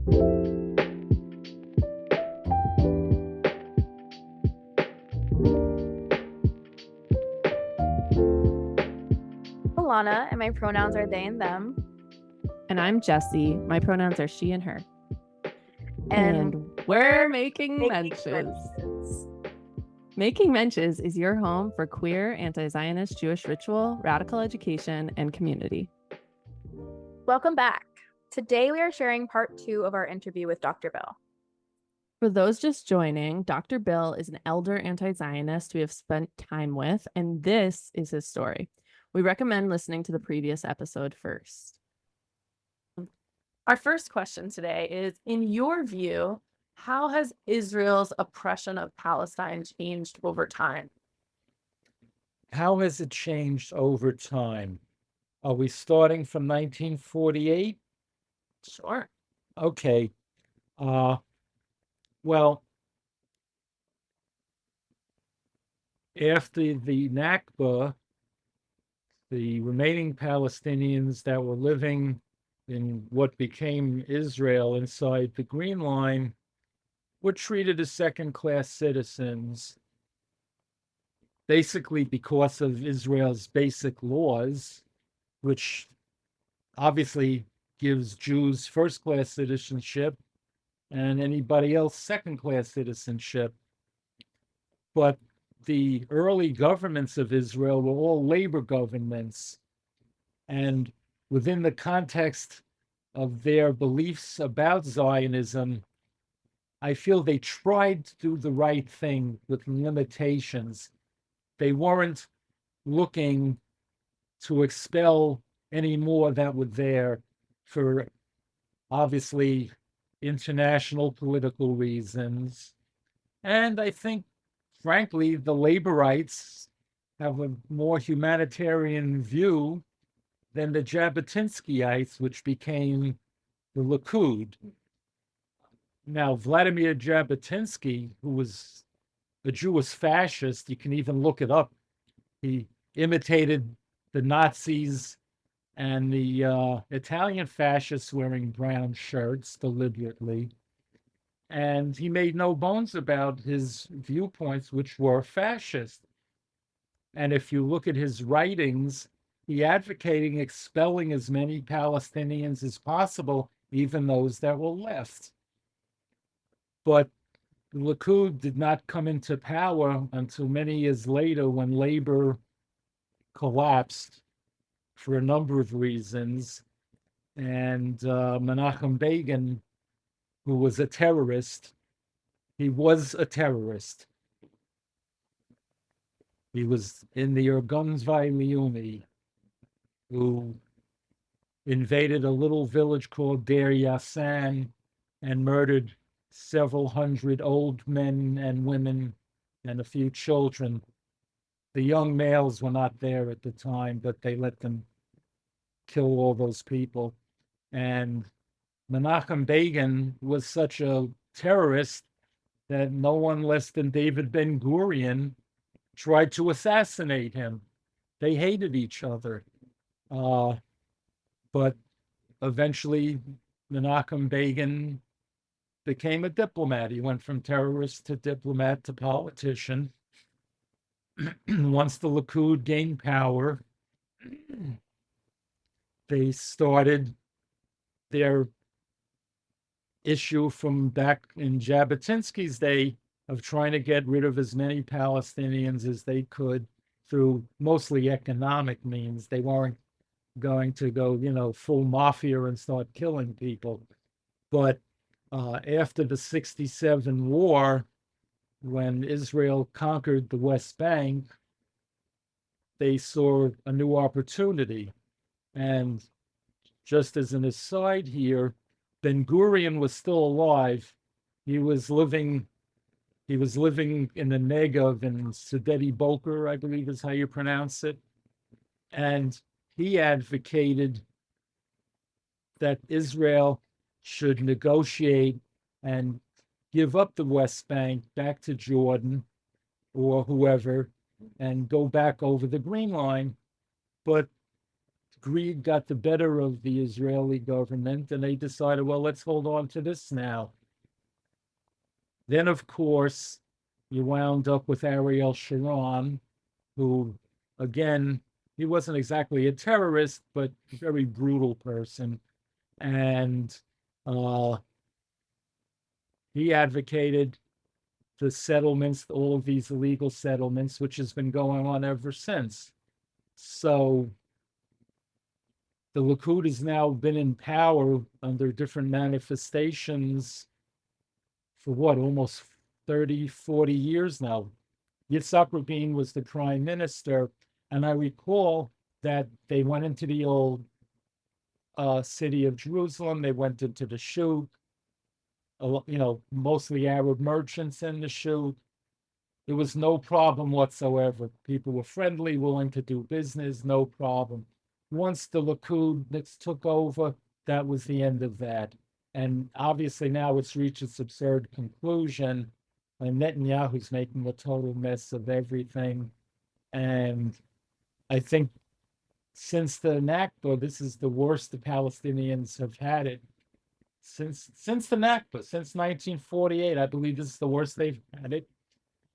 Alana, and my pronouns are they and them. And I'm Jessie. My pronouns are she and her. And we're making menches. Making Menches is your home for queer, anti-Zionist Jewish ritual, radical education, and community. Welcome back. Today we are sharing part 2 of our interview with Dr. Bill. For those just joining, Dr. Bill is an elder anti-Zionist we have spent time with, and this is his story. We recommend listening to the previous episode first. Our first question today is, in your view, how has Israel's oppression of Palestine changed over time? How has it changed over time? Are we starting from 1948? Sure. Okay. Well, after the Nakba, the remaining Palestinians that were living in what became Israel inside the Green Line were treated as second-class citizens, basically because of Israel's basic laws, which obviously gives Jews first-class citizenship and anybody else second-class citizenship. But the early governments of Israel were all labor governments. And within the context of their beliefs about Zionism, I feel they tried to do the right thing with limitations. They weren't looking to expel any more that were there for obviously international political reasons. And I think, frankly, the laborites have a more humanitarian view than the Jabotinskyites, which became the Likud. Now, Vladimir Jabotinsky, who was a Jewish fascist, you can even look it up. He imitated the Nazis and the Italian fascists wearing brown shirts deliberately. And he made no bones about his viewpoints, which were fascist. And if you look at his writings, he advocating expelling as many Palestinians as possible, even those that were left. But the Likud did not come into power until many years later when labor collapsed for a number of reasons. And Menachem Begin, who was a terrorist, he was a terrorist. He was in the Irgun Leumi, who invaded a little village called Deir Yassan and murdered several hundred old men and women and a few children. The young males were not there at the time, but they let them kill all those people. And Menachem Begin was such a terrorist that no one less than David Ben-Gurion tried to assassinate him. They hated each other. But eventually, Menachem Begin became a diplomat. He went from terrorist to diplomat to politician. Once the Likud gained power, they started their issue from back in Jabotinsky's day of trying to get rid of as many Palestinians as they could through mostly economic means. They weren't going to go, full mafia and start killing people. But after the 67 war, when Israel conquered the West Bank, they saw a new opportunity. And just as an aside here, Ben-Gurion was still alive. He was living in the Negev in Sedeti Boker, I believe is how you pronounce it. And he advocated that Israel should negotiate and give up the West Bank back to Jordan or whoever and go back over the Green Line. But greed got the better of the Israeli government, and they decided, well, let's hold on to this now. Then, of course, you wound up with Ariel Sharon, who, again, he wasn't exactly a terrorist, but a very brutal person. And he advocated the settlements, all of these illegal settlements, which has been going on ever since. So the Likud has now been in power under different manifestations for what, almost 30, 40 years now. Yitzhak Rabin was the prime minister, and I recall that they went into the old city of Jerusalem. They went into the shuk, mostly Arab merchants in the shuk. There was no problem whatsoever. People were friendly, willing to do business, no problem. Once the Likud took over, that was the end of that. And obviously now it's reached its absurd conclusion, and Netanyahu's making a total mess of everything. And I think since the Nakba, this is the worst the Palestinians have had it. Since the Nakba, since 1948, I believe this is the worst they've had it.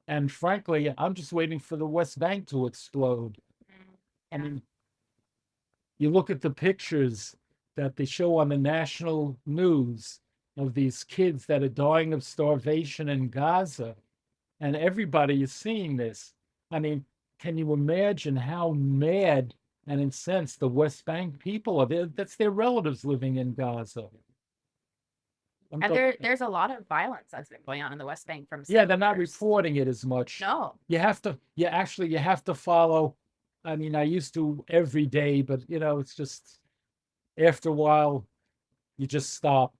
And frankly, I'm just waiting for the West Bank to explode. I mean, you look at the pictures that they show on the national news of these kids that are dying of starvation in Gaza, and everybody is seeing this. I mean, can you imagine how mad and incensed the West Bank people are? That's their relatives living in Gaza. And there's a lot of violence that's been going on in the West Bank from Yeah, they're not settlers. reporting it as much. No. You have to follow. I mean, I used to every day, but it's just after a while, you just stop.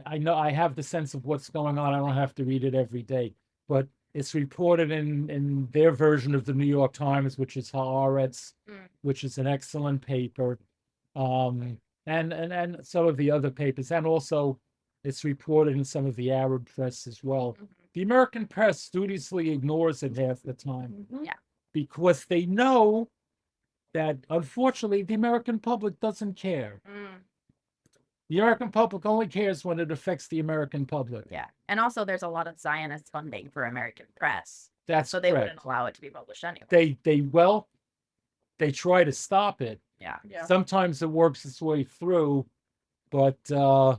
I know I have the sense of what's going on. I don't have to read it every day, but it's reported in their version of the New York Times, which is Haaretz, which is an excellent paper, and some of the other papers, and also it's reported in some of the Arab press as well. The American press studiously ignores it half the time. Yeah. Because they know that, unfortunately, the American public doesn't care. The American public only cares when it affects the American public. Yeah. And also there's a lot of Zionist funding for American press. That's so they correct. wouldn't allow it to be published anyway. They try to stop it. Yeah. Sometimes it works its way through, but the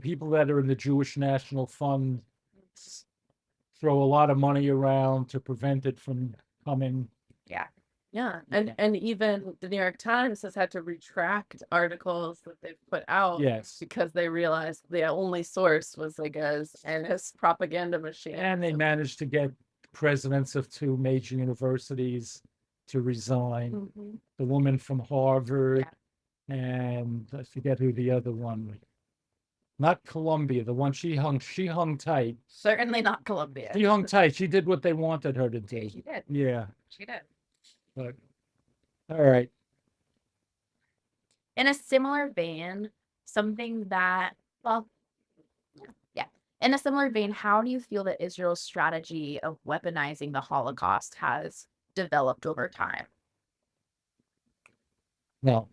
people that are in the Jewish National Fund throw a lot of money around to prevent it from coming. Yeah. Yeah. And even the New York Times has had to retract articles that they've put out. Yes. Because they realized the only source was his propaganda machine. And they managed to get presidents of two major universities to resign. The woman from Harvard, and I forget who the other one. Not Columbia, the one she hung tight. Certainly not Columbia. She hung tight. She did what they wanted her to do. She did. Yeah. She did. But all right. In a similar vein, in a similar vein, how do you feel that Israel's strategy of weaponizing the Holocaust has developed over time? Well,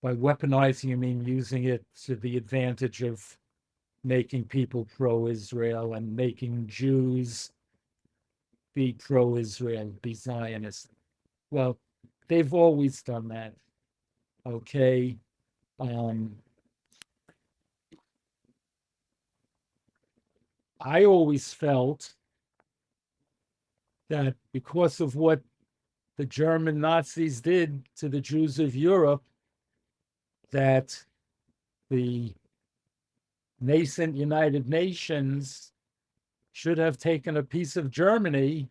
by weaponizing, you mean using it to the advantage of making people pro-Israel and making Jews be pro-Israel, be Zionist. Well, they've always done that. Okay. I always felt that because of what the German Nazis did to the Jews of Europe, that the nascent United Nations should have taken a piece of Germany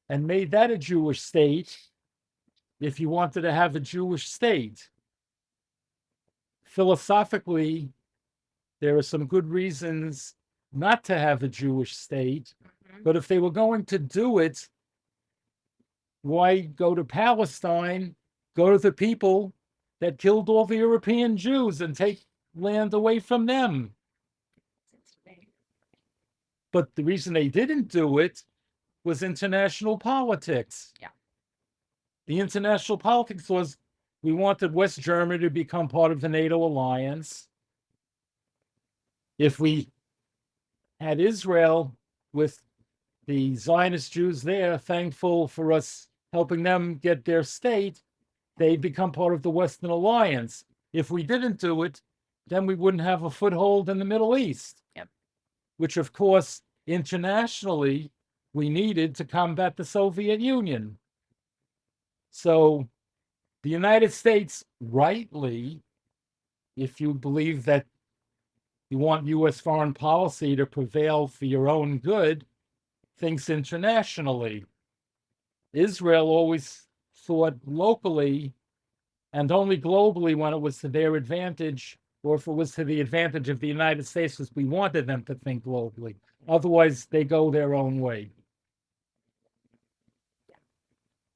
and made that a Jewish state if you wanted to have a Jewish state. Philosophically, there are some good reasons not to have a Jewish state, but if they were going to do it, why go to Palestine, go to the people that killed all the European Jews and take land away from them? But the reason they didn't do it was international politics. Yeah. The international politics was we wanted West Germany to become part of the NATO alliance. If we had Israel with the Zionist Jews there, thankful for us helping them get their state, they'd become part of the Western alliance. If we didn't do it, then we wouldn't have a foothold in the Middle East. Yep. Which, of course, internationally, we needed to combat the Soviet Union. So the United States, rightly, if you believe that you want U.S. foreign policy to prevail for your own good, thinks internationally. Israel always thought locally and only globally when it was to their advantage, or if it was to the advantage of the United States, because we wanted them to think globally. Otherwise, they go their own way.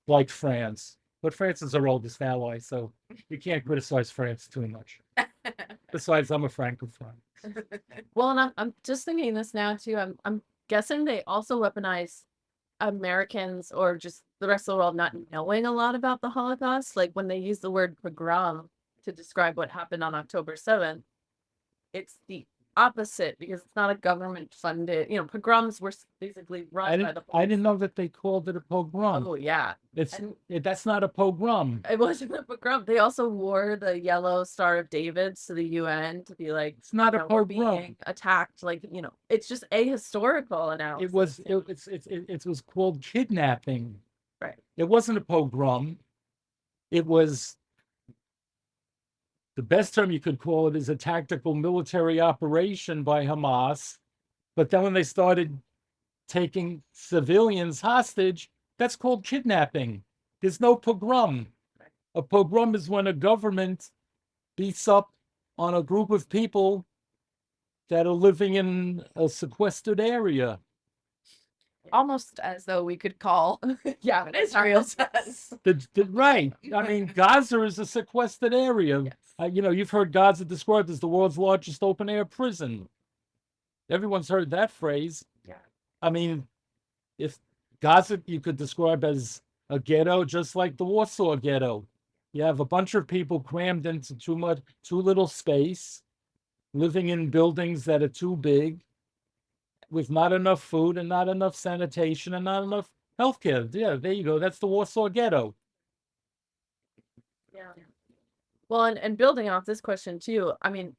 Like France. But France is our oldest ally, so you can't criticize France too much. Besides, I'm a Francophone. Well, and I'm just thinking this now too. I'm guessing they also weaponize Americans or just the rest of the world not knowing a lot about the Holocaust. Like when they use the word pogrom to describe what happened on October 7th, it's the opposite because it's not a government funded, pogroms were basically run by the police. I didn't know that they called it a pogrom. Oh yeah. That's not a pogrom. It wasn't a pogrom. They also wore the yellow Star of David to the UN to be like, it's not a we're pogrom. being attacked. Like, it's just a historical analysis. It was called kidnapping. Right. It wasn't a pogrom. It was, the best term you could call it is a tactical military operation by Hamas. But then when they started taking civilians hostage, that's called kidnapping. There's no pogrom. A pogrom is when a government beats up on a group of people that are living in a sequestered area. Almost as though we could call what Israel says. Right. I mean, Gaza is a sequestered area. Yes. You've heard Gaza described as the world's largest open-air prison. Everyone's heard that phrase. Yeah. I mean, if Gaza you could describe as a ghetto, just like the Warsaw Ghetto. You have a bunch of people crammed into too little space, living in buildings that are too big, with not enough food and not enough sanitation and not enough healthcare. Yeah, there you go. That's the Warsaw Ghetto. Yeah. Well, and building off this question too, I mean,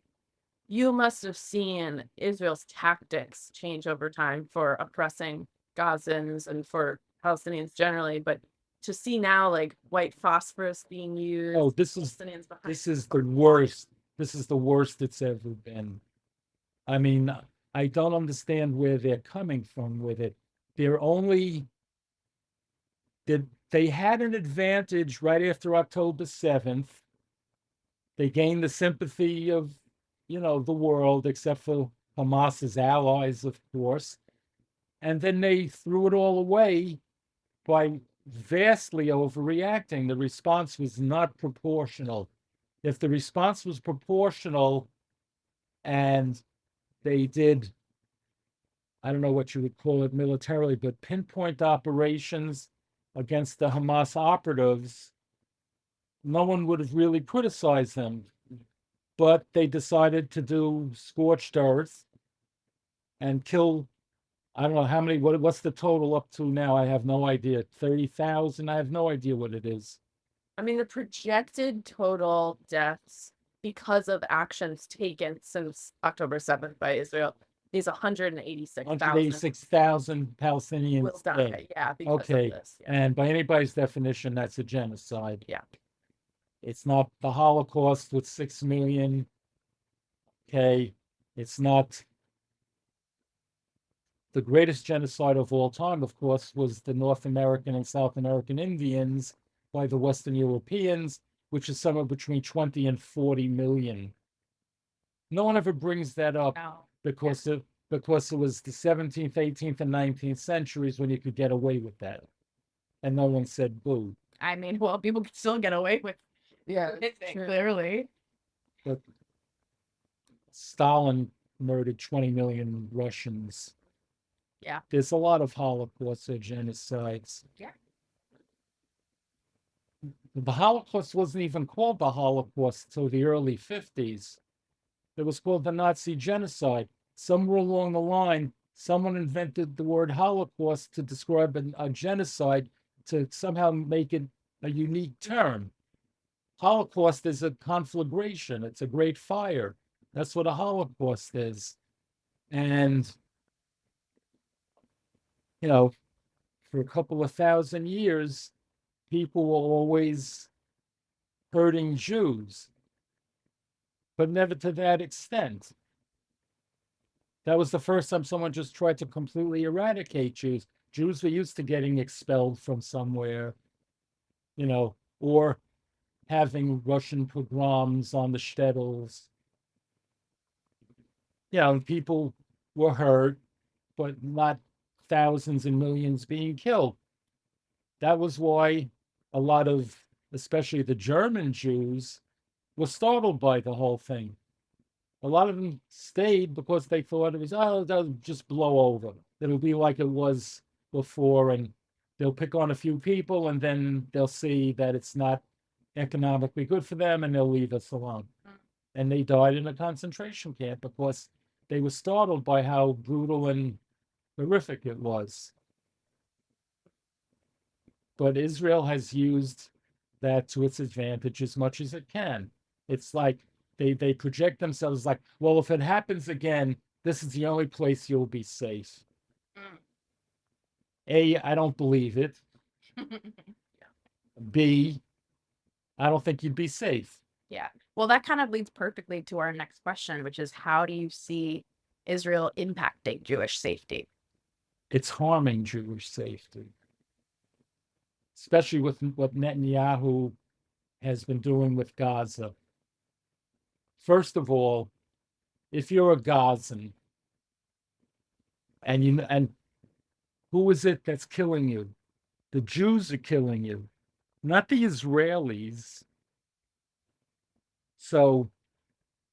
you must have seen Israel's tactics change over time for oppressing Gazans and for Palestinians generally, but to see now like white phosphorus being used. Oh, this is the worst. This is the worst it's ever been. I mean, I don't understand where they're coming from with it. They had an advantage right after October 7th. They gained the sympathy of, the world, except for Hamas's allies, of course. And then they threw it all away by vastly overreacting. The response was not proportional. If the response was proportional and they did, I don't know what you would call it militarily, but pinpoint operations against the Hamas operatives, no one would have really criticized them. But they decided to do scorched earth and kill, I don't know how many, what's the total up to now? I have no idea. 30,000? I have no idea what it is. I mean, the projected total deaths because of actions taken since October 7th by Israel is 186,000. 186,000 Palestinians will die. Yeah, because of this. Yeah. And by anybody's definition, that's a genocide. Yeah. It's not the Holocaust with 6 million. Okay. It's not. The greatest genocide of all time, of course, was the North American and South American Indians by the Western Europeans, which is somewhere between 20 and 40 million. No one ever brings that up because it was the 17th, 18th, and 19th centuries when you could get away with that. And no one said boo. I mean, well, people could still get away with clearly. But Stalin murdered 20 million Russians. Yeah. There's a lot of Holocausts or genocides. Yeah. The Holocaust wasn't even called the Holocaust until the early 50s. It was called the Nazi genocide. Somewhere along the line, someone invented the word Holocaust to describe a genocide, to somehow make it a unique term. Holocaust is a conflagration. It's a great fire. That's what a Holocaust is. And, you know, for a couple of thousand years, people were always hurting Jews, but never to that extent. That was the first time someone just tried to completely eradicate Jews. Jews were used to getting expelled from somewhere, or having Russian pogroms on the shtetls. And people were hurt, but not thousands and millions being killed. That was why a lot of, especially the German Jews, were startled by the whole thing. A lot of them stayed because they thought it was, that'll just blow over. It'll be like it was before, and they'll pick on a few people, and then they'll see that it's not economically good for them, and they'll leave us alone. And they died in a concentration camp because they were startled by how brutal and horrific it was. But Israel has used that to its advantage as much as it can. It's like they project themselves like, well, if it happens again, this is the only place you'll be safe. A, I don't believe it. B, I don't think you'd be safe. Yeah. Well, that kind of leads perfectly to our next question, which is, how do you see Israel impacting Jewish safety? It's harming Jewish safety, especially with what Netanyahu has been doing with Gaza. First of all, if you're a Gazan, and who is it that's killing you? The Jews are killing you, not the Israelis. So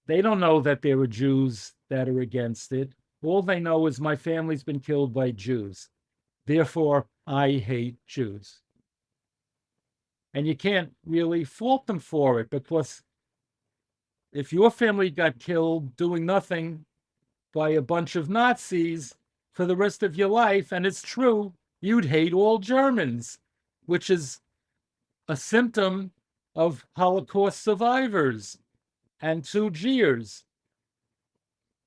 they don't know that there are Jews that are against it. All they know is my family's been killed by Jews. Therefore, I hate Jews. And you can't really fault them for it, because if your family got killed doing nothing by a bunch of Nazis for the rest of your life, and it's true, you'd hate all Germans, which is a symptom of Holocaust survivors and Jeers.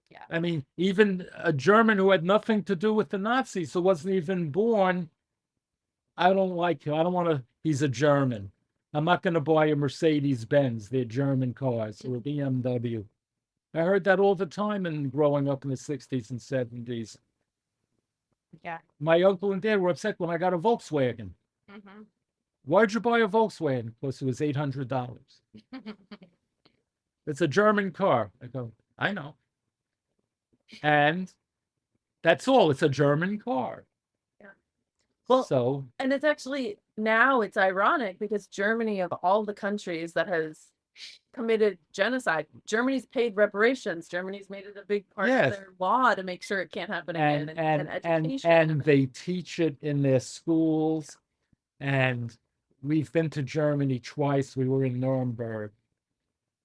Yeah. I mean, even a German who had nothing to do with the Nazis, who wasn't even born, I don't like him. I don't want to, he's a German. I'm not going to buy a Mercedes Benz. They're German cars, or a BMW. I heard that all the time in growing up in the 60s and 70s. Yeah. My uncle and dad were upset when I got a Volkswagen. Mm-hmm. Why'd you buy a Volkswagen? Because it was $800. It's a German car. I go, I know. And that's all. It's a German car. Yeah. Well, so, and it's actually, now it's ironic because Germany, of all the countries that has committed genocide, Germany's paid reparations. Germany's made it a big part of their law to make sure it can't happen again. And education. And they teach it in their schools. And we've been to Germany twice. We were in Nuremberg,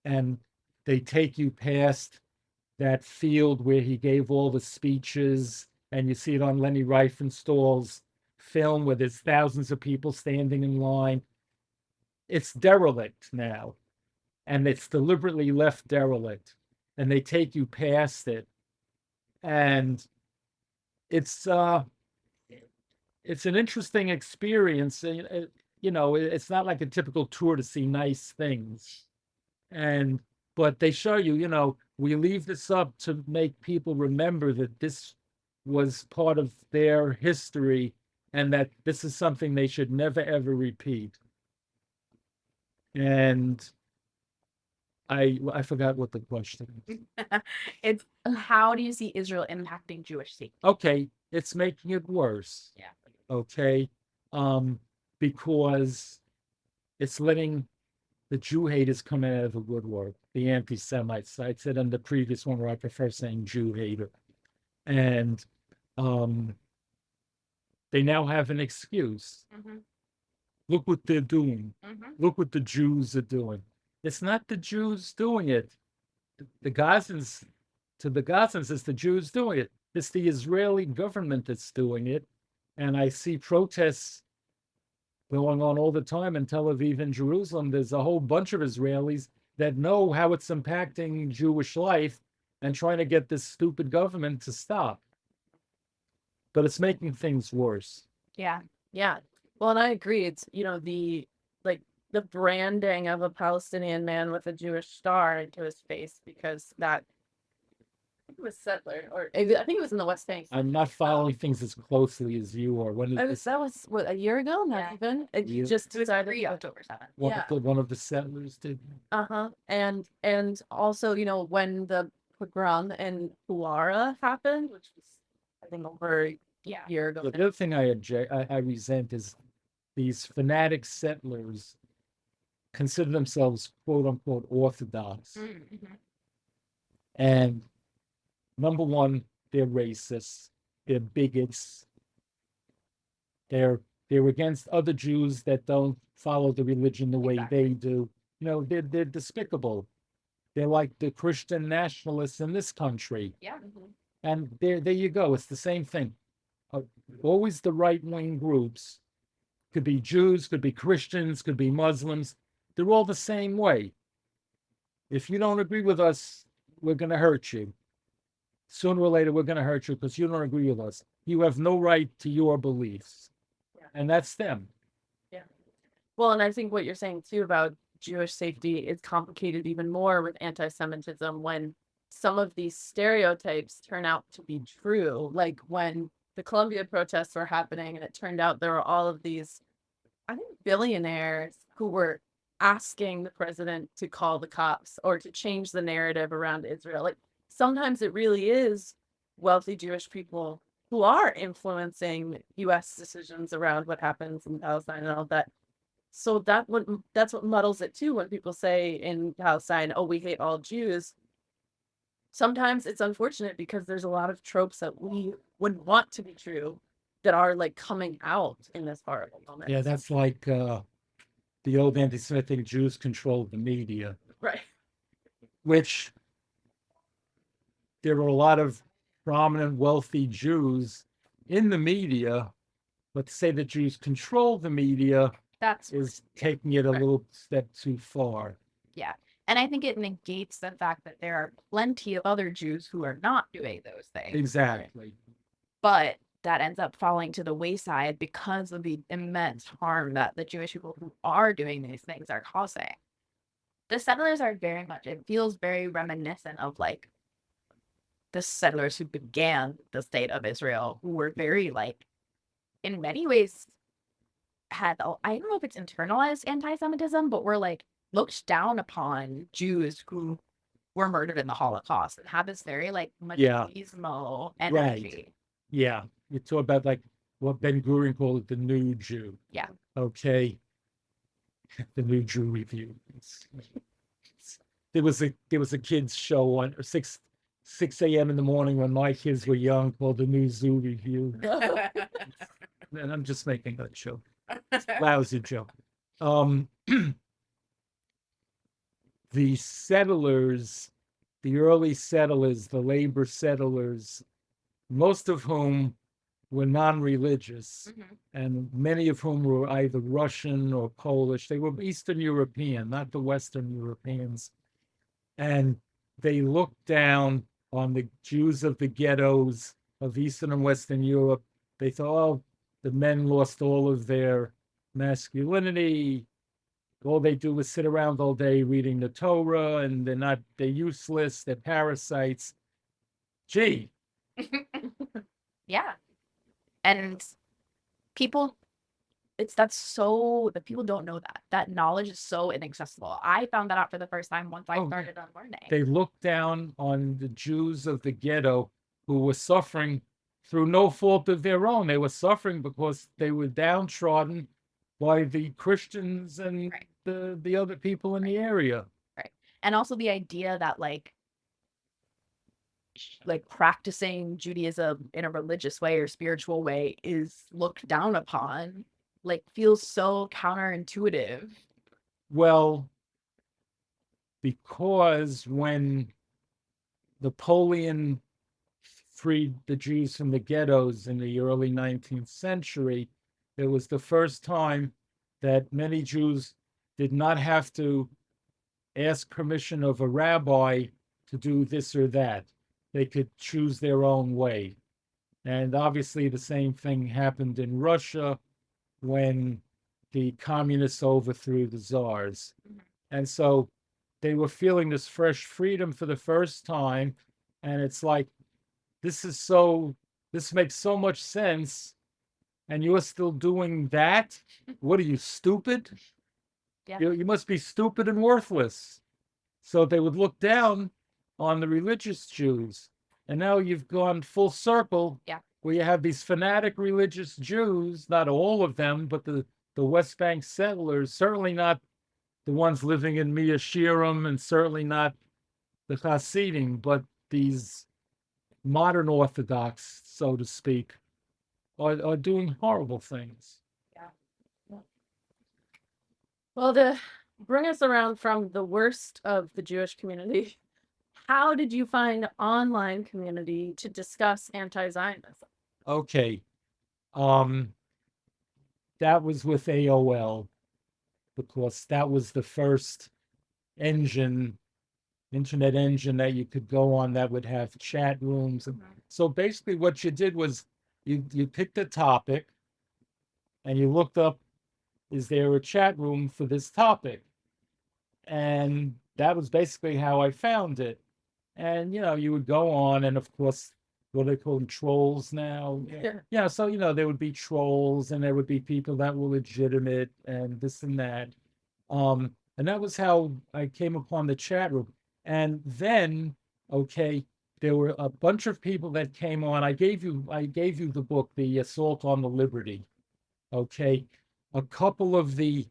and they take you past that field where he gave all the speeches, and you see it on Leni Riefenstahl's film where there's thousands of people standing in line. It's derelict now, and it's deliberately left derelict, and they take you past it, and it's an interesting experience. It's not like a typical tour to see nice things, but they show you, we leave this up to make people remember that this was part of their history, and that this is something they should never, ever repeat. And I forgot what the question is. It's, how do you see Israel impacting Jewish safety? Okay, it's making it worse. Yeah. Okay, because it's letting the Jew haters come out of the woodwork, the anti-Semites. I said in the previous one where I prefer saying Jew hater. And they now have an excuse. Mhm. Look what they're doing. Mhm. Look what the Jews are doing. It's not the Jews doing it. The Gazans, to the Gazans, it's the Jews doing it. It's the Israeli government that's doing it. And I see protests going on all the time in Tel Aviv and Jerusalem. There's a whole bunch of Israelis that know how it's impacting Jewish life and trying to get this stupid government to stop. But it's making things worse. Yeah. Yeah. Well, and I agree. It's, like the branding of a Palestinian man with a Jewish star into his face, because that I think it was settler, or I think it was in the West Bank. I'm not following things as closely as you are. When is this? That was what, a year ago? Not Yeah. even. It Yeah. just It was decided. pre-October 7th. Yeah. One of the settlers did. Uh-huh. And also, when the pogrom in Huara happened, which was I think over a Yeah. year ago. The other thing I resent is these fanatic settlers consider themselves quote unquote orthodox. Mhm. And number one, they're racist, they're bigots, they're against other Jews that don't follow the religion the way Exactly. they do. They're despicable. They're like the Christian nationalists in this country. Yeah. And there you go. It's the same thing. Always the right-wing groups, could be Jews, could be Christians, could be Muslims. They're all the same way. If you don't agree with us, we're going to hurt you. Sooner or later, we're going to hurt you because you don't agree with us. You have no right to your beliefs. Yeah. And that's them. Well, and I think what you're saying too about Jewish safety is complicated even more with anti-Semitism when some of these stereotypes turn out to be true. Like when the Columbia protests were happening and it turned out there were all of these, I think, billionaires who were asking the president to call the cops or to change the narrative around Israel. Like sometimes it really is wealthy Jewish people who are influencing US decisions around what happens in Palestine and all that. So that's what muddles it too when people say in Palestine, "Oh, we hate all Jews." Sometimes it's unfortunate because there's a lot of tropes that we would want to be true that are like coming out in this horrible moment. Yeah, that's like the old anti-Semitic Jews control the media, right. which there are a lot of prominent, wealthy Jews in the media, but to say that Jews control the media That's is taking it a Right. little step too far. Yeah. And I think it negates the fact that there are plenty of other Jews who are not doing those things. Exactly. But that ends up falling to the wayside because of the immense harm that the Jewish people who are doing these things are causing. The settlers are very much, it feels very reminiscent of like the settlers who began the state of Israel, who were very like, in many ways, I don't know if it's internalized anti-Semitism, but were like looked down upon Jews who were murdered in the Holocaust and have this very like Yeah. machismo Right. energy. Yeah. You talk about like what Ben Gurion called the new Jew. Yeah. Okay. The new Jew review. There was a kids show on 6 a.m. in the morning when my kids were young called the New Zoo Review. And I'm just making a joke. Lousy joke. The settlers, the early settlers, the labor settlers, most of whom were non-religious, Mhm. and many of whom were either Russian or Polish. They were Eastern European, not the Western Europeans. And they looked down on the Jews of the ghettos of Eastern and Western Europe. They thought, oh, the men lost all of their masculinity. All they do is sit around all day reading the Torah, and they're useless, they're parasites. Gee. Yeah. And people, that people don't know that. That knowledge is so inaccessible. I found that out for the first time once I Oh, started on learning. They looked down on the Jews of the ghetto who were suffering through no fault of their own. They were suffering because they were downtrodden by the Christians and Right. the other people in the area. And also the idea that like like practicing Judaism in a religious way or spiritual way is looked down upon, like feels so counterintuitive. Well, because when Napoleon freed the Jews from the ghettos in the early 19th century, it was the first time that many Jews did not have to ask permission of a rabbi to do this or that. They could choose their own way. And obviously, the same thing happened in Russia when the communists overthrew the czars. And so they were feeling this fresh freedom for the first time. And it's like, this makes so much sense. And you're still doing that? What are you, stupid? Yeah. You must be stupid and worthless. So they would look down on the religious Jews. And now you've gone full circle, Yeah. where you have these fanatic religious Jews, not all of them, but the West Bank settlers, certainly not the ones living in Mia Shiram, and certainly not the Hasidim, but these modern Orthodox, so to speak, are doing horrible things. Well, to bring us around from the worst of the Jewish community, how did you find online community to discuss anti-Zionism? Okay. That was with AOL, because that was the first internet engine that you could go on that would have chat rooms. And so basically what you did was you picked a topic and you looked up, is there a chat room for this topic? And that was basically how I found it. And you would go on, and of course, what they call them, trolls now. Yeah, so there would be trolls, and there would be people that were legitimate and this and that. And that was how I came upon the chat room. And then, okay, there were a bunch of people that came on. I gave you the book, The Assault on the Liberty. Okay. A couple of the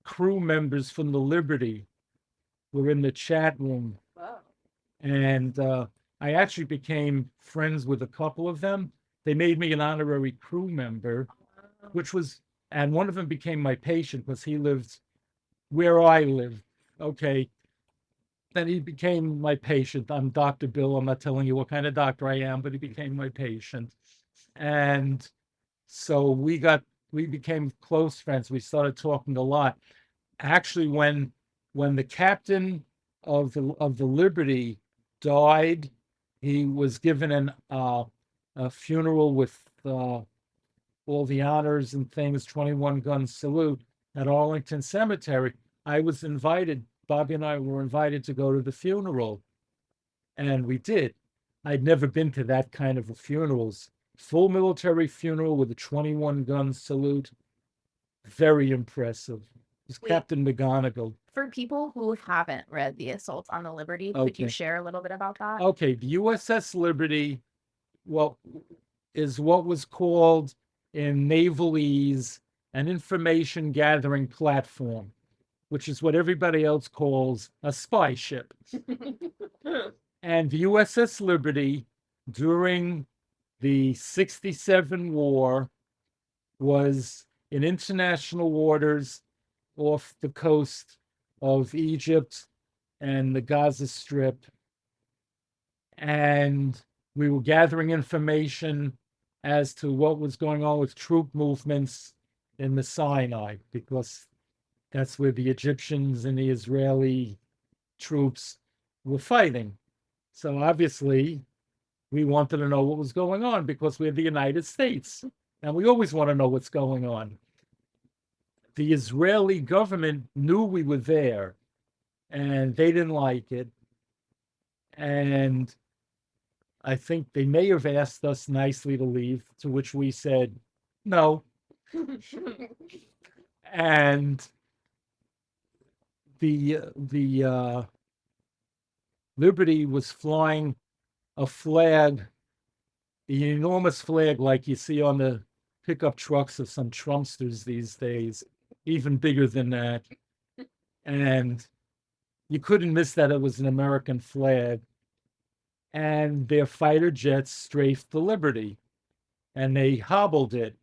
crew members from the Liberty were in the chat room. Wow. And I actually became friends with a couple of them. They made me an honorary crew member, and one of them became my patient because he lived where I live. Okay. Then he became my patient. I'm Dr. Bill. I'm not telling you what kind of doctor I am, but he became my patient. And so we became close friends. We started talking a lot. Actually, when the captain of the Liberty died, he was given a funeral with all the honors and things, 21 gun salute at Arlington Cemetery. I was invited, Bobby and I were invited to go to the funeral, and we did. I'd never been to that kind of a funerals. Full military funeral with a 21 gun salute. Very impressive. It's Wait. Captain McGonigal. For people who haven't read The Assault on the Liberty, could you Okay. share a little bit about that? Okay, the USS Liberty, is what was called in navalese an information gathering platform, which is what everybody else calls a spy ship. And the USS Liberty, during the 67 war, was in international waters off the coast of Egypt and the Gaza Strip. And we were gathering information as to what was going on with troop movements in the Sinai, because that's where the Egyptians and the Israeli troops were fighting. So obviously, we wanted to know what was going on because we're the United States, and we always want to know what's going on. The Israeli government knew we were there, and they didn't like it. And I think they may have asked us nicely to leave, to which we said no. And the Liberty was flying a flag, an enormous flag like you see on the pickup trucks of some Trumpsters these days, even bigger than that. And you couldn't miss that it was an American flag. and their fighter jets strafed the Liberty, and they hobbled it.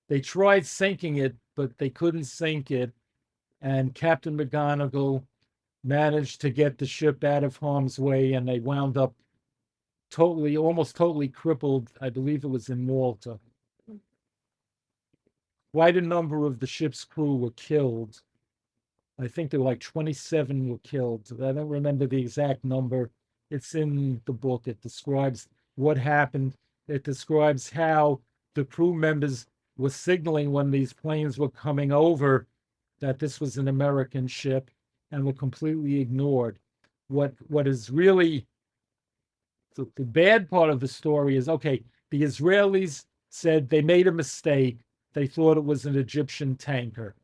They tried sinking it, but they couldn't sink it, and Captain McGonagall managed to get the ship out of harm's way, and they wound up almost totally crippled. I believe it was in Malta. Quite a number of the ship's crew were killed. I think there were like 27 were killed. I don't remember the exact number. It's in the book. It describes what happened. It describes how the crew members were signaling when these planes were coming over that this was an American ship and were completely ignored. What is really the bad part of the story is, okay, the Israelis said they made a mistake. They thought it was an Egyptian tanker.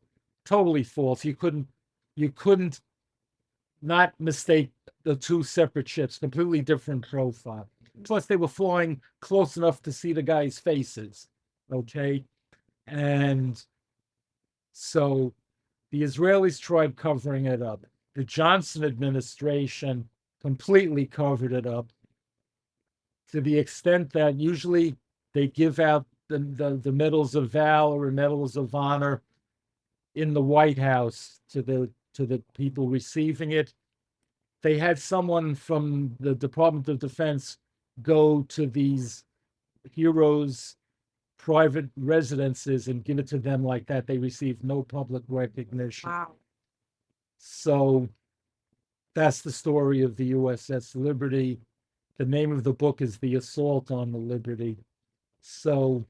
Totally false. You couldn't not mistake the two separate ships, completely different profile. Plus, they were flying close enough to see the guys' faces. Okay. And so the Israelis tried covering it up. The Johnson administration completely covered it up to the extent that usually they give out the medals of valor or medals of honor in the White House to the people receiving it. They had someone from the Department of Defense go to these heroes' private residences and give it to them like that. They received no public recognition. Wow. So that's the story of the USS Liberty. The name of the book is The Assault on the Liberty. So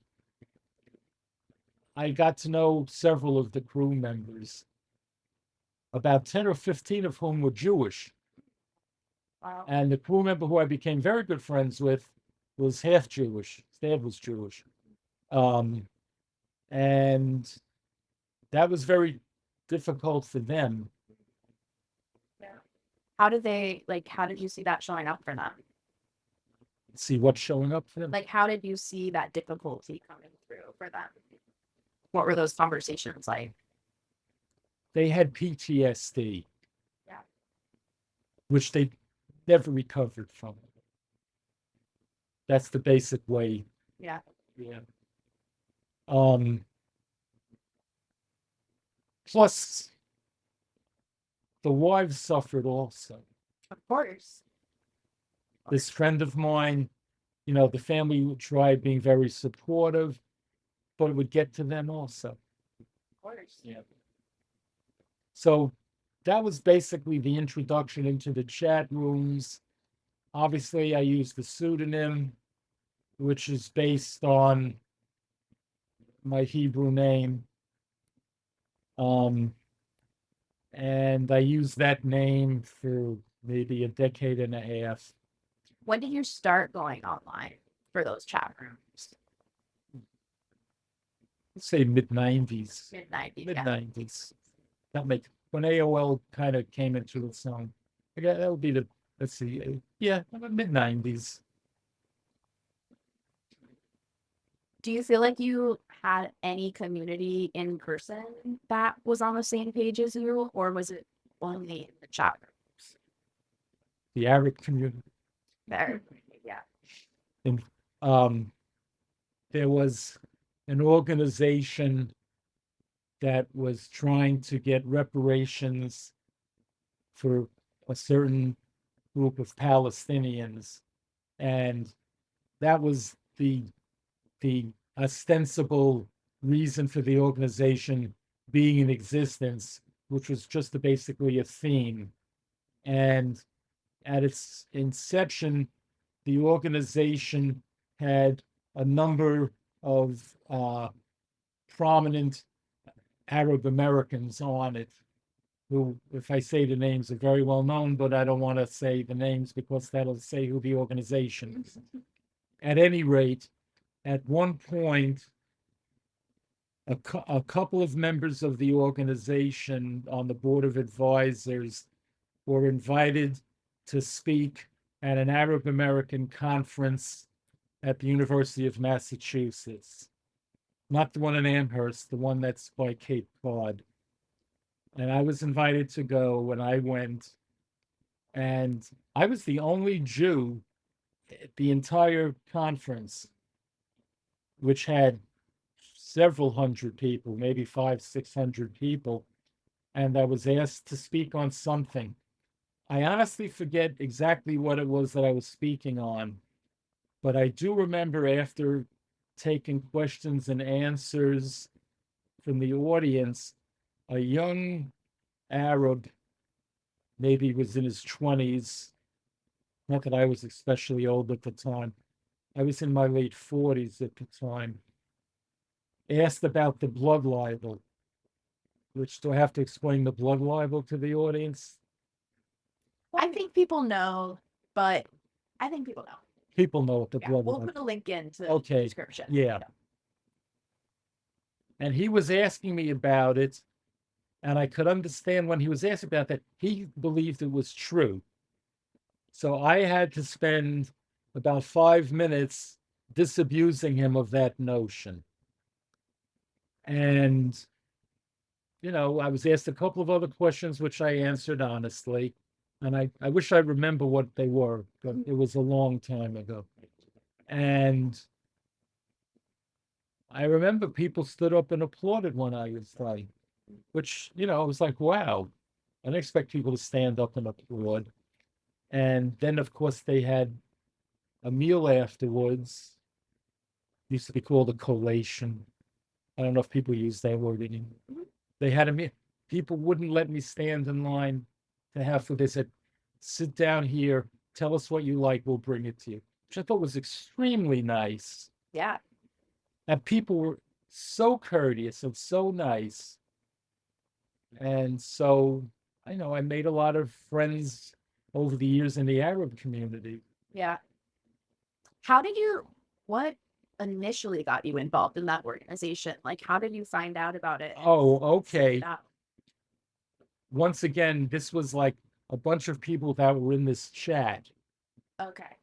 I got to know several of the crew members, about 10 or 15 of whom were Jewish. Wow. And the crew member who I became very good friends with was half Jewish. His dad was Jewish. And that was very difficult for them. How did you see that showing up for them? See what's showing up for them. Like, how did you see that difficulty coming through for them? What were those conversations like? They had PTSD. Yeah. Which they never recovered from. That's the basic way. Yeah. Yeah. Plus, the wives suffered also. Of course. This friend of mine, the family would try being very supportive, but it would get to them also. Of course. Yeah. So that was basically the introduction into the chat rooms. Obviously, I used the pseudonym, which is based on my Hebrew name. And I used that name for maybe a decade and a half. When did you start going online for those chat rooms? Let's say mid-90s. Mid-90s. Mid-90s. When AOL kind of came into its own. Again, that would be mid-90s. Do you feel like you had any community in person that was on the same page as you, or was it only in the chat rooms? The Arab community. There. Yeah. And there was an organization that was trying to get reparations for a certain group of Palestinians. And that was the ostensible reason for the organization being in existence, which was just basically a theme. And at its inception, the organization had a number of prominent Arab Americans on it, who, if I say the names, are very well known, but I don't want to say the names because that'll say who the organization is. At any rate, at one point, a couple of members of the organization on the board of advisors were invited to speak at an Arab American conference at the University of Massachusetts. Not the one in Amherst, the one that's by Cape Cod. And I was invited to go, and I went. And I was the only Jew the entire conference, which had several hundred people, maybe 600 people, and I was asked to speak on something. I honestly forget exactly what it was that I was speaking on, but I do remember after taking questions and answers from the audience, a young Arab, maybe was in his 20s, not that I was especially old at the time, I was in my late 40s at the time, asked about the blood libel, which do I have to explain the blood libel to the audience? I think people know, but I think people know. People know what the Yeah, blood we'll libel. put a link into the Okay, description. yeah. And he was asking me about it, and I could understand when he was asked about that, he believed it was true. So I had to spend about 5 minutes disabusing him of that notion. And, I was asked a couple of other questions, which I answered honestly. And I wish I remember what they were, but it was a long time ago. And I remember people stood up and applauded when I was like, which, I was like, wow, I didn't expect people to stand up and applaud. And then, of course, they had a meal afterwards. It used to be called a collation. I don't know if people use that word anymore. They had a meal. People wouldn't let me stand in line to have food. They said, sit down here, tell us what you like, we'll bring it to you, which I thought was extremely nice. Yeah. And people were so courteous and so nice. And so, I made a lot of friends over the years in the Arab community. Yeah. What initially got you involved in that organization? Like, how did you find out about it? Oh, okay. Yeah. Once again, this was like a bunch of people that were in this chat. Okay.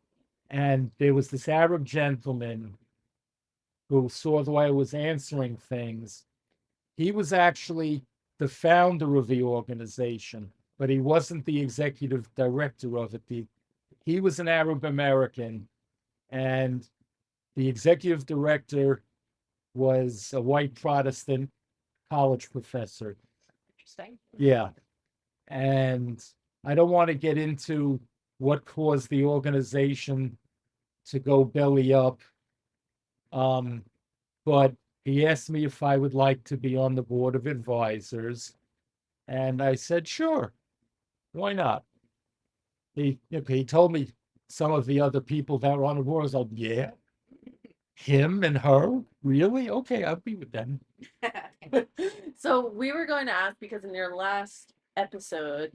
And there was this Arab gentleman who saw the way I was answering things. He was actually the founder of the organization, but he wasn't the executive director of it. He was an Arab American, and the executive director was a white Protestant college professor. Interesting. Yeah. And I don't want to get into what caused the organization to go belly up. But he asked me if I would like to be on the board of advisors. And I said, sure, why not? He told me some of the other people that were on the board. I was like, yeah, him and her? Really? Okay, I'll be with them. So we were going to ask because in your last episode,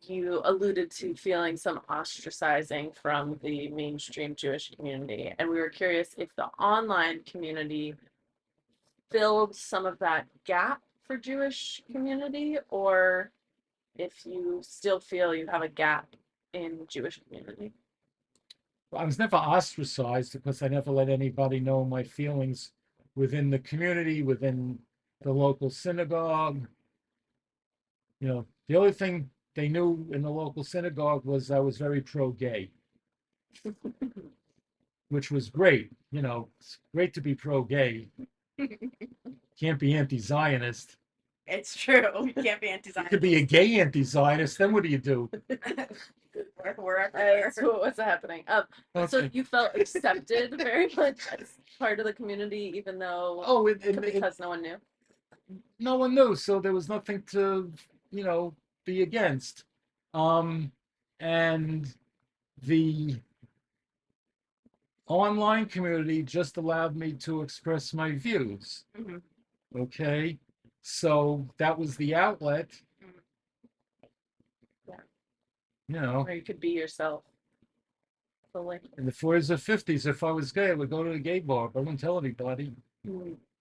you alluded to feeling some ostracizing from the mainstream Jewish community. And we were curious if the online community filled some of that gap for Jewish community, or if you still feel you have a gap in Jewish community. I was never ostracized because I never let anybody know my feelings within the community, within the local synagogue. The only thing they knew in the local synagogue was I was very pro-gay, which was great. It's great to be pro-gay. Can't be anti-Zionist. It's true. You can't be You anti-Zionist. could be a gay anti-Zionist. Then what do you do? So what's happening? So Okay. you felt accepted very much as part of the community, even though Oh, because no one knew. no one knew, so there was nothing to, be against. And the online community just allowed me to express my views. Mhm. Okay, so that was the outlet. Where you could be yourself fully. In the 40s or 50s, if I was gay, I would go to the gay bar, but I wouldn't tell anybody.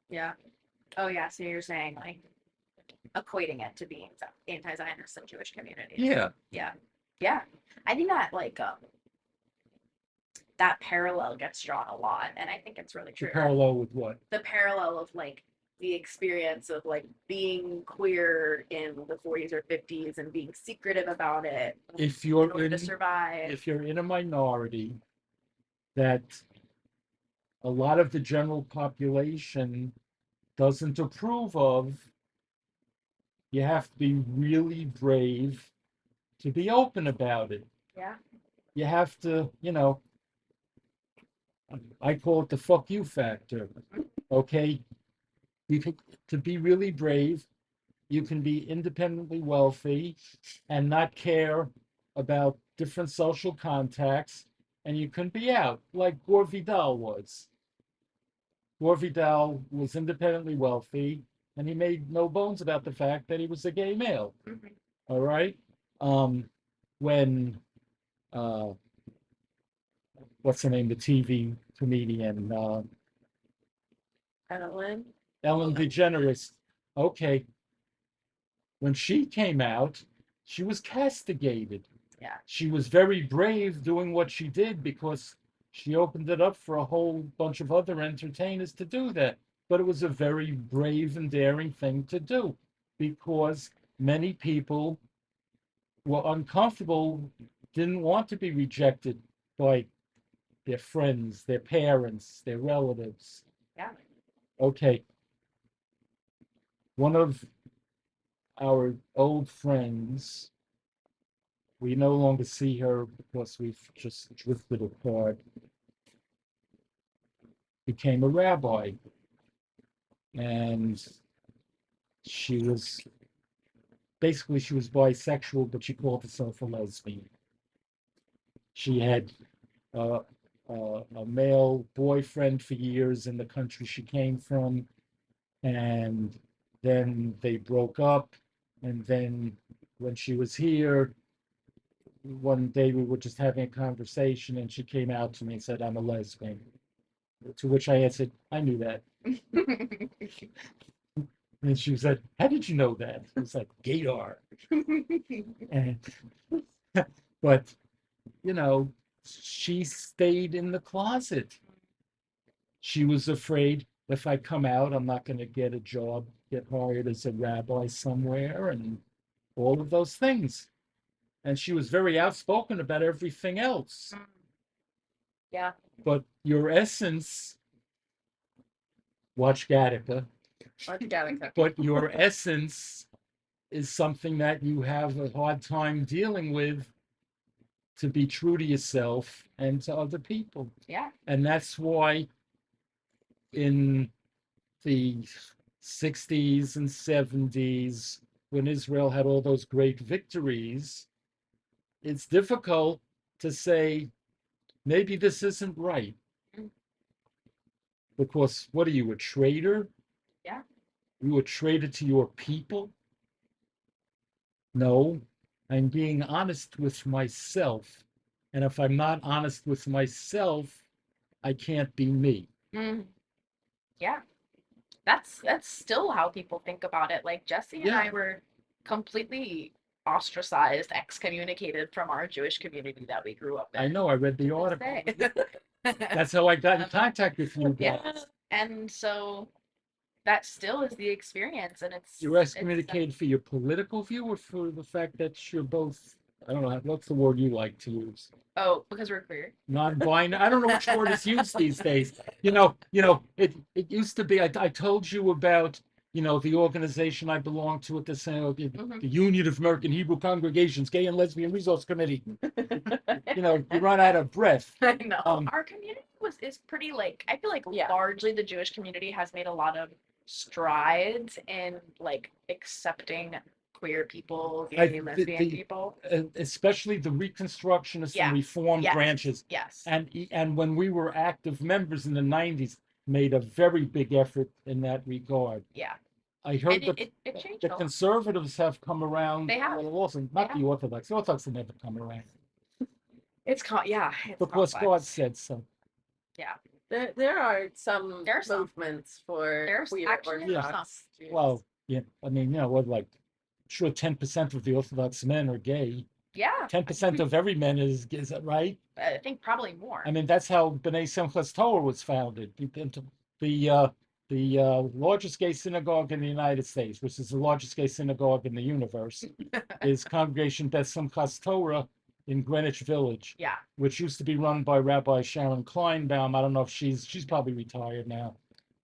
Yeah. Oh, yeah. So you're saying like equating it to being anti-Zionist in Jewish communities. Yeah. Yeah. Yeah. I think that that parallel gets drawn a lot, and I think it's really The true. parallel with what? The parallel of the experience of being queer in the 40s or 50s and being secretive about it If in you're order to survive. if you're in a minority, that a lot of the general population doesn't approve of. You have to be really brave to be open about it. Yeah. You have to, I call it the fuck you factor. Okay. To be really brave, you can be independently wealthy and not care about different social contacts, and you can be out like Gore Vidal was. Gore Vidal was independently wealthy, and he made no bones about the fact that he was a gay male. Mhm. All right. When what's her name, the TV comedian, Ellen. Ellen DeGeneres. Okay, when she came out, she was castigated. Yeah. She was very brave doing what she did because she opened it up for a whole bunch of other entertainers to do that. But it was a very brave and daring thing to do because many people were uncomfortable, didn't want to be rejected by their friends, their parents, their relatives. Yeah. Okay. One of our old friends, we no longer see her because we've just drifted apart, became a rabbi. And she was she was bisexual, but she called herself a lesbian. She had a male boyfriend for years in the country she came from, and then they broke up. And then when she was here, one day we were just having a conversation, and she came out to me and said, "I'm a lesbian." To which I answered, "I knew that." And she said, "How did you know that?" I was like, "Gaydar." And but she stayed in the closet. She was afraid if I come out, I'm not going to get a job, get hired as a rabbi somewhere, and all of those things. And she was very outspoken about everything else. Yeah. But your essence, watch Gattaca, but your essence is something that you have a hard time dealing with, to be true to yourself and to other people. Yeah. And that's why in the 60s and 70s, when Israel had all those great victories, it's difficult to say, maybe this isn't right. Because what are you, a traitor? Yeah. You a traitor to your people? No, I'm being honest with myself. And if I'm not honest with myself, I can't be me. Mm. Yeah. That's still how people think about it. Like Jesse and I were completely ostracized, excommunicated from our Jewish community that we grew up in. I know, I read the To this article. day. That's how I got in contact with you Yeah. guys. And so that still is the experience, and You're excommunicated for your political view or for the fact that you're both, I don't know, what's the word you like to use? oh, because we're queer. Non-binary. I don't know which word is used these days. It used to be, I told you about, the organization I belong to at the Union of American Hebrew Congregations, Gay and Lesbian Resource Committee. You run out of breath. I know. Our community is pretty, like, I feel like largely the Jewish community has made a lot of strides in like accepting queer people, gay, lesbian people. Especially the Reconstructionist and Reform branches. Yes. And when we were active members in the 90s, made a very big effort in that regard. Yeah. I heard And it changed the a lot. conservatives have come around. They have. Well, also, not the Orthodox. The Orthodox have never come around. It's Because complex. God said so. Yeah. There are some There's some. movements for There's queer actually Orthodox Jews. Well, yeah, I mean, what, like, sure, 10% of the Orthodox men are gay. Yeah. 10% of every man is that right? I think probably more. I mean, that's how B'nai Simchas Torah was founded. The largest gay synagogue in the United States, which is the largest gay synagogue in the universe, is Congregation Beth Simchas Torah in Greenwich Village, Yeah. which used to be run by Rabbi Sharon Kleinbaum. I don't know if she's probably retired now.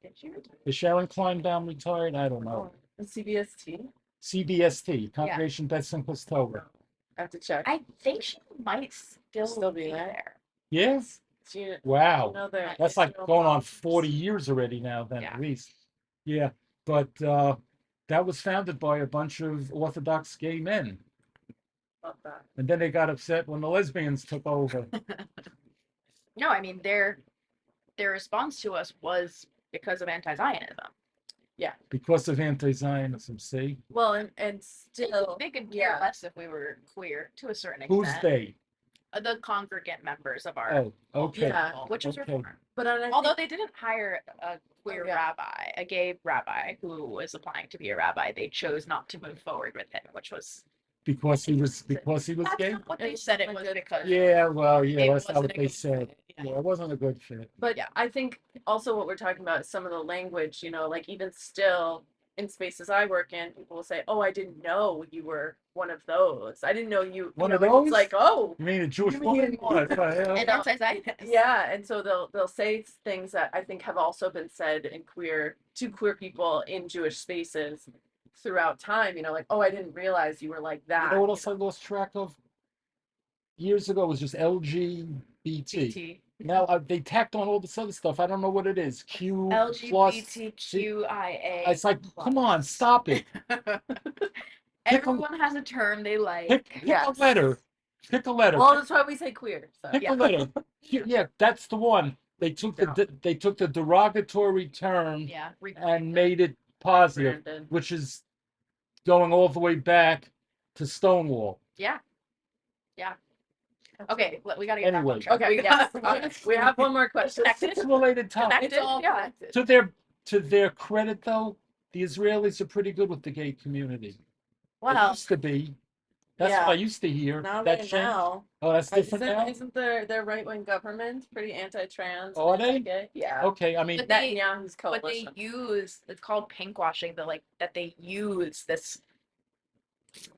Did she retire? Is Sharon Kleinbaum retired? I don't know. CBST. CBST, Congregation Beth Simchas Torah. I have to check. I think she might still Still be be there. there. Yes? She, Wow. another, That's like going on 40 years already now, then Yeah. at least. Yeah. But that was founded by a bunch of Orthodox gay men. Love that. And then they got upset when the lesbians took over No, I mean their response to us was because of anti-Zionism. because of anti-Zionism. See? Well, and still, They could care less if we were queer to a certain Who's extent. they? The congregant members of our Oh, okay. Yeah. which was Okay. reform. but I Although think, they didn't hire a queer yeah. rabbi, a gay rabbi who was applying to be a rabbi, they chose not to move forward with him, which was Because he was that's gay? not what they It's said it not was good. because Yeah, well, yeah, it that's not wasn't what a they good said. fit. Yeah, it wasn't a good fit. but Yeah. I think also what we're talking about is some of the language, like even still in spaces I work in, people will say, "Oh, I didn't know you were one of those. I didn't know you." One you of know, those? It's like, "Oh, You mean a Jewish You woman? mean- What? And anti-Zionist. yeah." And so they'll say things that I think have also been said in to queer people in Jewish spaces throughout time. Like, "Oh, I didn't realize you were like that." You know what else I lost track of? Years ago, it was just LGBT. BT. Now they tacked on all this other stuff. I don't know what it is. Q plus. See, LGBTQIA. it's like, come on, stop it. Everyone has a term they like. Pick a Yes. letter. Pick a letter. Well, that's why we say queer. So. Pick yeah. a letter. Yeah, that's the one. They took the derogatory term Yeah. and made it positive, Brandon. which is going all the way back to Stonewall. Yeah. Yeah. Okay, we gotta get back Anyway. on track. Okay, yes. We have one more question. Connected. It's a related topic. It's all Yeah. connected. To their credit, though, the Israelis are pretty good with the gay community. It Well, used to be. That's what I used to hear. Now That right changed. now. Oh, that's different now. Isn't their right wing government pretty anti-trans? Are and they? anti-gay? Yeah. Okay, I mean, But they- Netanyahu's but coalition. they use, it's called pinkwashing, that they use this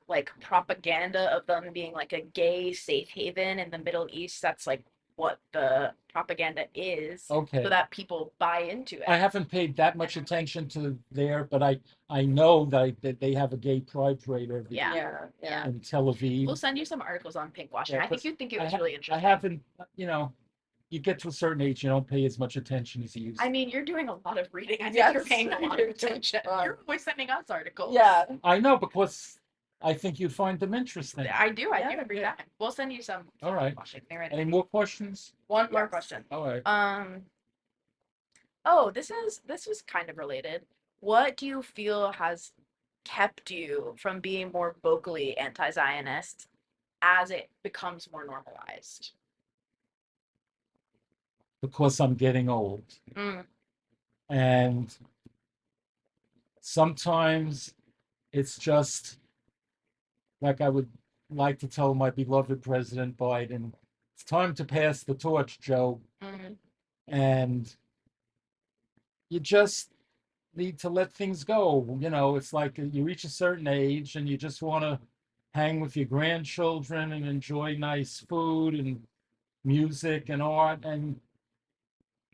like propaganda of them being like a gay safe haven in the Middle East. That's like what the propaganda is, okay. so that people buy into it. I haven't paid that much attention to there, but I know that they have a gay pride parade every Yeah. year Yeah. in Tel Aviv. We'll send you some articles on pinkwashing. Yeah, I think you'd think it I was ha- really I interesting. haven't, you get to a certain age, you don't pay as much attention as you used to. I mean, you're doing a lot of reading. I think Yes. you're paying a lot of attention. Fine. You're always sending us articles. Yeah. I know, because I think you'd find them interesting. I do Yeah. every time. We'll send you some. All right. Pinkwashing. They're in. Any more questions? One more Yes. question. All right. Oh, this was kind of related. What do you feel has kept you from being more vocally anti-Zionist as it becomes more normalized? Because I'm getting old. Mm. And sometimes it's just like I would like to tell my beloved President Biden, it's time to pass the torch, Joe. Mm. And you just need to let things go. It's like you reach a certain age and you just want to hang with your grandchildren and enjoy nice food and music and art, and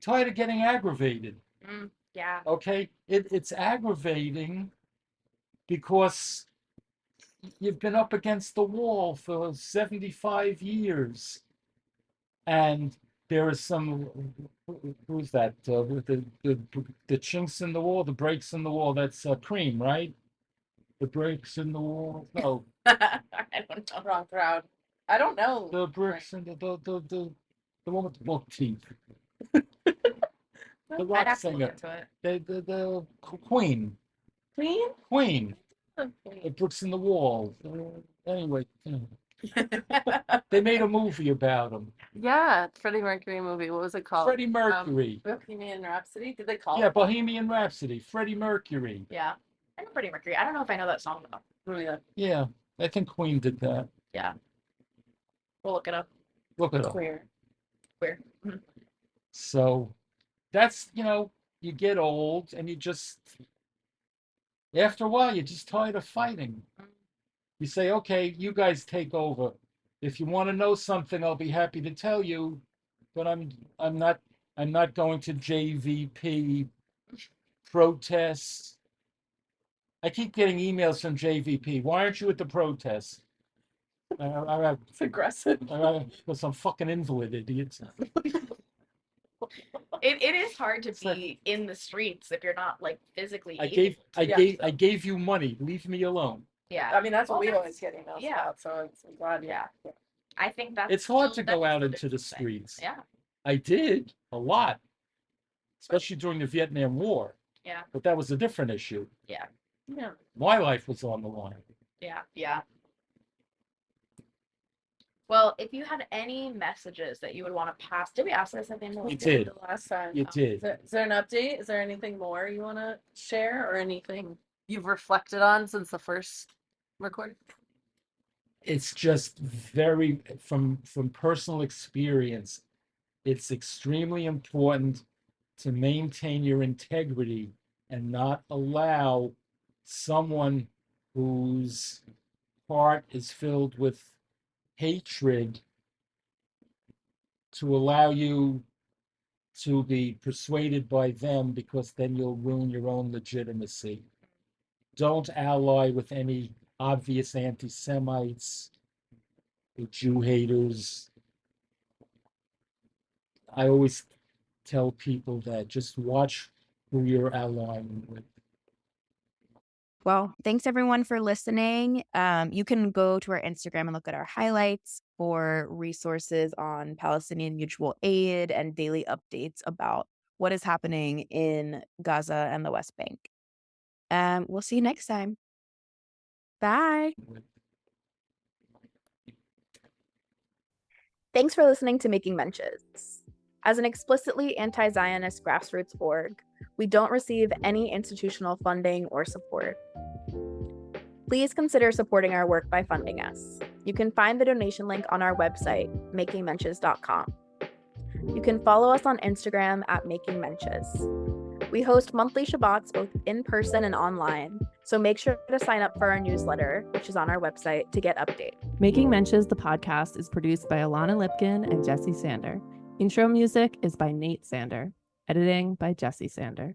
tired of getting aggravated. Yeah. Okay, it's aggravating because you've been up against the wall for 75 years, and there is some, who's that, with the chinks in the wall, the breaks in the wall, that's Cream, right? The breaks in the wall, no, I don't know. Wrong crowd. I don't know. the bricks in the one with the buck teeth, the I'd rock have to look singer, into it. the Queen, Queen. the bricks in the wall. Anyway, they made a movie about him. Yeah, Freddie Mercury movie. What was it called? Freddie Mercury. Bohemian Rhapsody. Did they call Yeah, it? Bohemian Rhapsody. Freddie Mercury. Yeah. I know Freddie Mercury. I don't know if I know that song though. Oh, yeah. Yeah, I think Queen did that. Yeah. We'll look it up. Look it up. Queer. Where? So that's, you get old and you just, after a while, you're just tired of fighting. You say, okay, you guys take over. If you want to know something, I'll be happy to tell you, but I'm not going to JVP protests. I keep getting emails from JVP. Why aren't you at the protests? It's aggressive. Because I'm fucking invalid, idiots. It is hard to It's like- be in the streets if you're not like physically I able gave to. gave you money. Leave me alone. Yeah. I mean, that's what Well, we that's- always get emails yeah. about. So I'm glad. Yeah. I think that's It's hard to still- go that's out the into the biggest thing. streets. Yeah. I did a lot, especially during the Vietnam War. Yeah. But that was a different issue. Yeah. Yeah. My life was on the line. Yeah. Yeah. Well, if you had any messages that you would want to pass, did we ask this at the end of the You week? did. The last time. You did. Is there an update? Is there anything more you want to share or anything you've reflected on since the first recording? It's just very from personal experience. It's extremely important to maintain your integrity and not allow someone whose heart is filled with hatred to allow you to be persuaded by them, because then you'll ruin your own legitimacy. Don't ally with any obvious anti-Semites or Jew haters. I always tell people that just watch who you're allying with. Well, thanks everyone for listening. You can go to our Instagram and look at our highlights for resources on Palestinian mutual aid and daily updates about what is happening in Gaza and the West Bank. We'll see you next time. Bye. Thanks for listening to Making Mentions. As an explicitly anti-Zionist grassroots org, we don't receive any institutional funding or support. Please consider supporting our work by funding us. You can find the donation link on our website, makingmenches.com. You can follow us on Instagram at Making Menches. We host monthly Shabbats both in person and online, so make sure to sign up for our newsletter, which is on our website, to get updates. Making Menches, the podcast, is produced by Alana Lipkin and Jesse Sander. Intro music is by Nate Sander. Editing by Jesse Sander.